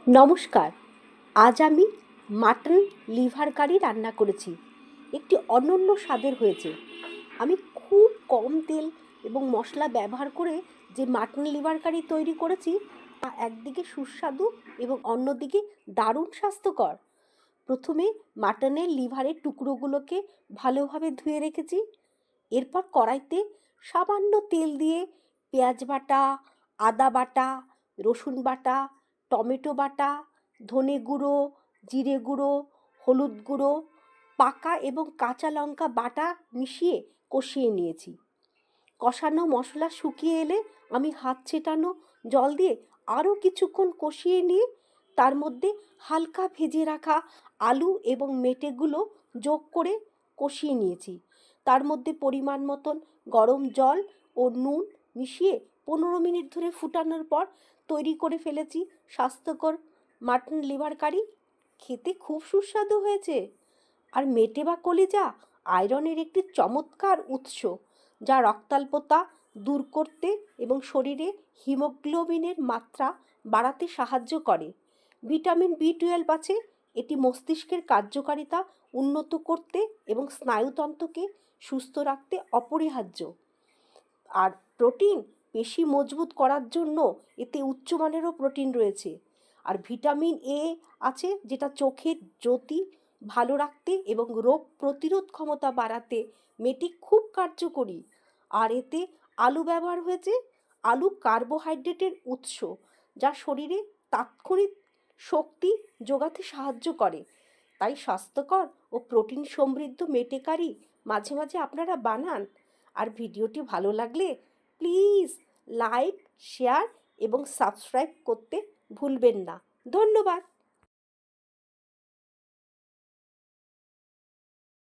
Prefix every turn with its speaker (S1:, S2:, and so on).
S1: নমস্কার। আজ আমি মাটন লিভার কারি রান্না করেছি। একটি অনন্য স্বাদের হয়েছে। আমি খুব কম তেল এবং মশলা ব্যবহার করে যে মাটন লিভার কারি তৈরি করেছি তা একদিকে সুস্বাদু এবং অন্যদিকে দারুণ স্বাস্থ্যকর। প্রথমে মাটনের লিভারের টুকরোগুলোকে ভালোভাবে ধুয়ে রেখেছি। এরপর কড়াইতে সামান্য তেল দিয়ে পেঁয়াজ বাটা, আদা বাটা, রসুন বাটা, টমেটো বাটা, ধনে গুঁড়ো, জিরে গুঁড়ো, হলুদ গুঁড়ো, পাকা এবং কাঁচা লঙ্কা বাটা মিশিয়ে কষিয়ে নিয়েছি। কষানো মশলা শুকিয়ে এলে আমি হাত ছেটানো জল দিয়ে আরও কিছুক্ষণ কষিয়ে নিয়ে তার মধ্যে হালকা ভেজে রাখা আলু এবং মেটেগুলো যোগ করে কষিয়ে নিয়েছি। তার মধ্যে পরিমাণ মতন গরম জল ও নুন মিশিয়ে 15 মিনিট ধরে ফুটানোর পর তৈরি করে ফেলেছি স্বাস্থ্যকর মাটন লিভার কারি। খেতে খুব সুস্বাদু হয়েছে। আর মেটে বা কলিজা আয়রনের একটি চমৎকার উৎস, যা রক্তাল্পতা দূর করতে এবং শরীরে হিমোগ্লোবিনের মাত্রা বাড়াতে সাহায্য করে। ভিটামিন বি 12 আছে। এটি মস্তিষ্কের কার্যকারিতা উন্নত করতে এবং স্নায়ুতন্ত্রকে সুস্থ রাখতে অপরিহার্য। আর প্রোটিন পেশি মজবুত করার জন্য এতে উচ্চমানেরও প্রোটিন রয়েছে। আর ভিটামিন এ আছে, যেটা চোখের জ্যোতি ভালো রাখতে এবং রোগ প্রতিরোধ ক্ষমতা বাড়াতে মেটি খুব কার্যকরী। আর এতে আলু ব্যবহার হয়েছে। আলু কার্বোহাইড্রেটের উৎস, যা শরীরে তাৎক্ষণিক শক্তি যোগাতে সাহায্য করে। তাই স্বাস্থ্যকর ও প্রোটিন সমৃদ্ধ মেটে কারি মাঝে মাঝে আপনারা বানান। আর ভিডিওটি ভালো লাগলে প্লিজ লাইক, শেয়ার এবং সাবস্ক্রাইব করতে ভুলবেন না। ধন্যবাদ।